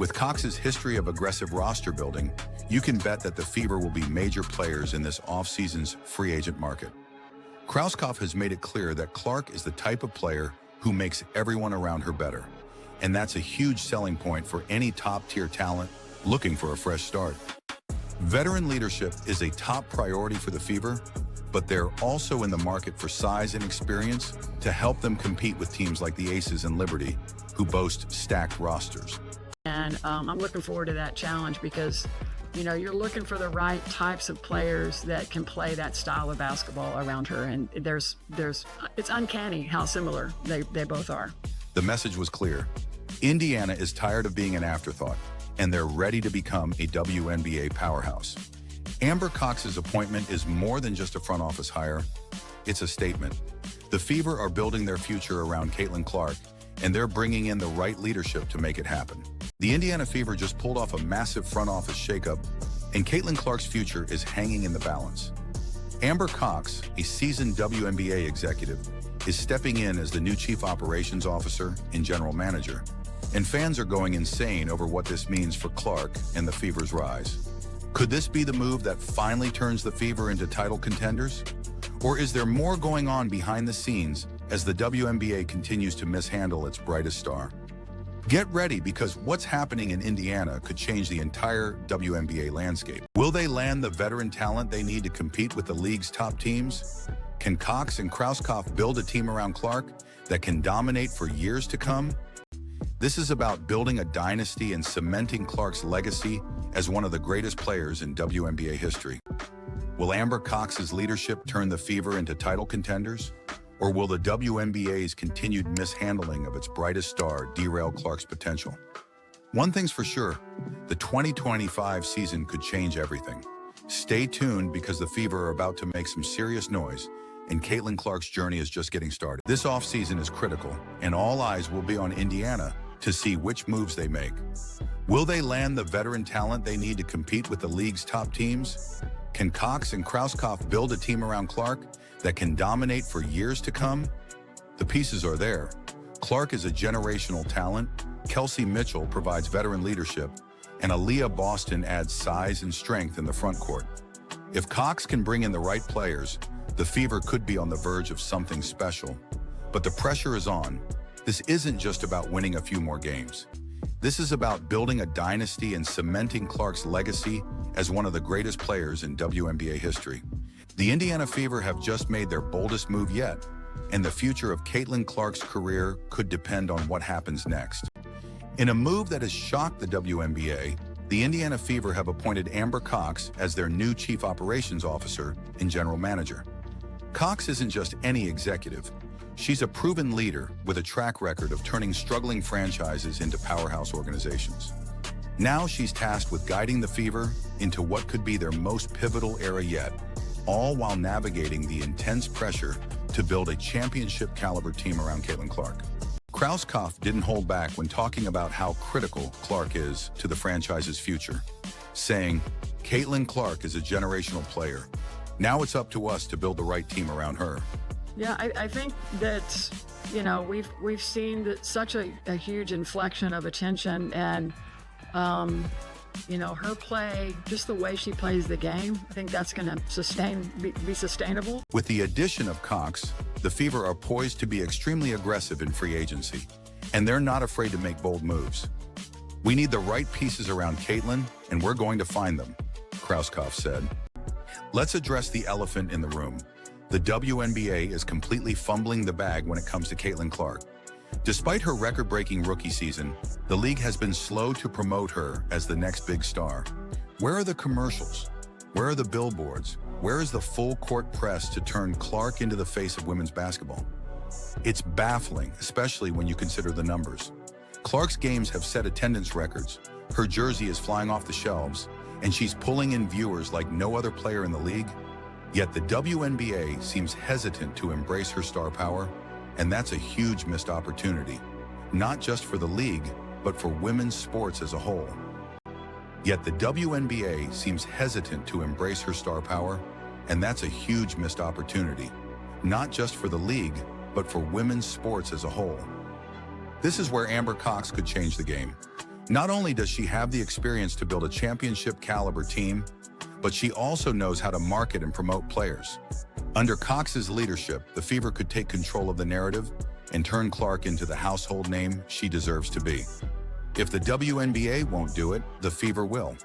With Cox's history of aggressive roster building, you can bet that the Fever will be major players in this offseason's free agent market. Krauskopf has made it clear that Clark is the type of player who makes everyone around her better. And that's a huge selling point for any top-tier talent looking for a fresh start. Veteran leadership is a top priority for the Fever, but they're also in the market for size and experience to help them compete with teams like the Aces and Liberty, who boast stacked rosters. And I'm looking forward to that challenge because, you know, you're looking for the right types of players that can play that style of basketball around her. And it's uncanny how similar they both are. The message was clear. Indiana is tired of being an afterthought, and they're ready to become a WNBA powerhouse. Amber Cox's appointment is more than just a front office hire. It's a statement. The Fever are building their future around Caitlin Clark, and they're bringing in the right leadership to make it happen. The Indiana Fever just pulled off a massive front office shakeup, and Caitlin Clark's future is hanging in the balance. Amber Cox, a seasoned WNBA executive, is stepping in as the new Chief Operations Officer and General Manager, and fans are going insane over what this means for Clark and the Fever's rise. Could this be the move that finally turns the Fever into title contenders? Or is there more going on behind the scenes as the WNBA continues to mishandle its brightest star? Get ready, because what's happening in Indiana could change the entire WNBA landscape. Will they land the veteran talent they need to compete with the league's top teams? Can Cox and Krauskopf build a team around Clark that can dominate for years to come? This is about building a dynasty and cementing Clark's legacy as one of the greatest players in WNBA history. Will Amber Cox's leadership turn the Fever into title contenders? Or will the WNBA's continued mishandling of its brightest star derail Clark's potential? One thing's for sure, the 2025 season could change everything. Stay tuned, because the Fever are about to make some serious noise, and Caitlin Clark's journey is just getting started. This offseason is critical, and all eyes will be on Indiana to see which moves they make. Will they land the veteran talent they need to compete with the league's top teams? Can Cox and Krauskopf build a team around Clark that can dominate for years to come? The pieces are there. Clark is a generational talent, Kelsey Mitchell provides veteran leadership, and Aaliyah Boston adds size and strength in the front court. If Cox can bring in the right players, the Fever could be on the verge of something special. But the pressure is on. This isn't just about winning a few more games. This is about building a dynasty and cementing Clark's legacy as one of the greatest players in WNBA history. The Indiana Fever have just made their boldest move yet, and the future of Caitlin Clark's career could depend on what happens next. In a move that has shocked the WNBA, the Indiana Fever have appointed Amber Cox as their new Chief Operations Officer and General Manager. Cox isn't just any executive. She's a proven leader with a track record of turning struggling franchises into powerhouse organizations. Now she's tasked with guiding the Fever into what could be their most pivotal era yet, all while navigating the intense pressure to build a championship-caliber team around Caitlin Clark. Krauskopf didn't hold back when talking about how critical Clark is to the franchise's future, saying, "Caitlin Clark is a generational player. Now it's up to us to build the right team around her." Yeah, I think that, you know, we've seen that such a huge inflection of attention, and you know, her play, just the way she plays the game, I think that's going to be sustainable. With the addition of Cox, the Fever are poised to be extremely aggressive in free agency, and they're not afraid to make bold moves. "We need the right pieces around Caitlin, and we're going to find them," Krauskopf said. Let's address the elephant in the room. The WNBA is completely fumbling the bag when it comes to Caitlin Clark. Despite her record-breaking rookie season, the league has been slow to promote her as the next big star. Where are the commercials? Where are the billboards? Where is the full-court press to turn Clark into the face of women's basketball? It's baffling, especially when you consider the numbers. Clark's games have set attendance records, her jersey is flying off the shelves, and she's pulling in viewers like no other player in the league. Yet the WNBA seems hesitant to embrace her star power, and that's a huge missed opportunity, not just for the league, but for women's sports as a whole. Yet the WNBA seems hesitant to embrace her star power, and that's a huge missed opportunity, not just for the league, but for women's sports as a whole. This is where Amber Cox could change the game. Not only does she have the experience to build a championship caliber team, but she also knows how to market and promote players. Under Cox's leadership, the Fever could take control of the narrative and turn Clark into the household name she deserves to be. If the WNBA won't do it, the Fever will.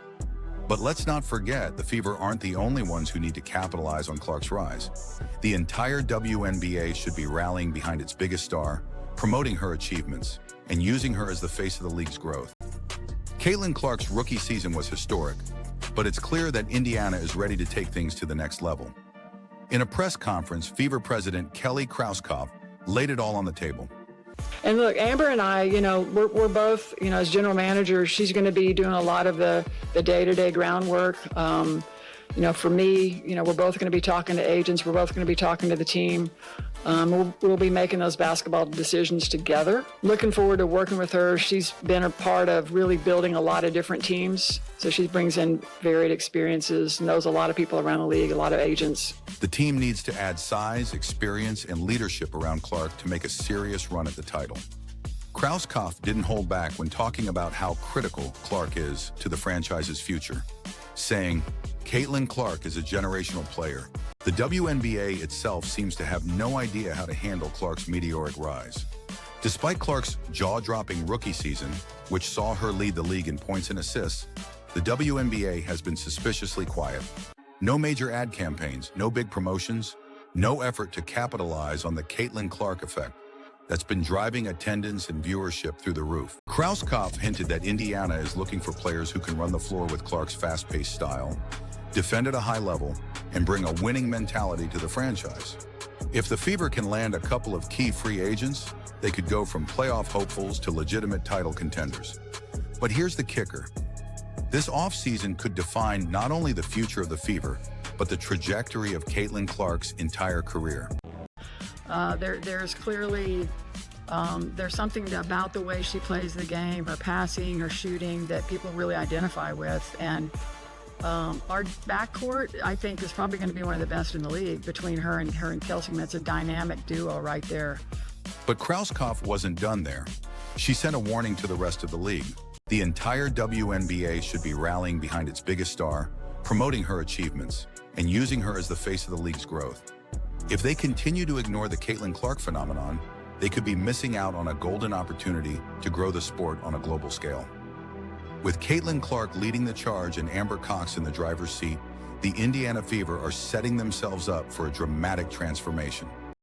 But let's not forget, the Fever aren't the only ones who need to capitalize on Clark's rise. The entire WNBA should be rallying behind its biggest star, promoting her achievements, and using her as the face of the league's growth. Caitlin Clark's rookie season was historic, but it's clear that Indiana is ready to take things to the next level. In a press conference, Fever president Kelly Krauskopf laid it all on the table. And look, Amber and I, we're both, as general managers, she's going to be doing a lot of the day-to-day groundwork. For me, we're both going to be talking to agents. We're both going to be talking to the team. We'll be making those basketball decisions together. Looking forward to working with her. She's been a part of really building a lot of different teams. So she brings in varied experiences, knows a lot of people around the league, a lot of agents. The team needs to add size, experience, and leadership around Clark to make a serious run at the title. Krauskopf didn't hold back when talking about how critical Clark is to the franchise's future, saying, "Caitlin Clark is a generational player. The WNBA itself seems to have no idea how to handle Clark's meteoric rise." Despite Clark's jaw-dropping rookie season, which saw her lead the league in points and assists, the WNBA has been suspiciously quiet. No major ad campaigns, no big promotions, no effort to capitalize on the Caitlin Clark effect that's been driving attendance and viewership through the roof. Krauskopf hinted that Indiana is looking for players who can run the floor with Clark's fast-paced style, defend at a high level, and bring a winning mentality to the franchise. If the Fever can land a couple of key free agents, they could go from playoff hopefuls to legitimate title contenders. But here's the kicker. This offseason could define not only the future of the Fever, but the trajectory of Caitlin Clark's entire career. There's clearly there's something about the way she plays the game, her passing, her shooting, that people really identify with. And our backcourt, I think, is probably going to be one of the best in the league between her and Kelsey. It's a dynamic duo right there. But Krauskopf wasn't done there. She sent a warning to the rest of the league. The entire WNBA should be rallying behind its biggest star, promoting her achievements, and using her as the face of the league's growth. If they continue to ignore the Caitlin Clark phenomenon, they could be missing out on a golden opportunity to grow the sport on a global scale. With Caitlin Clark leading the charge and Amber Cox in the driver's seat, the Indiana Fever are setting themselves up for a dramatic transformation.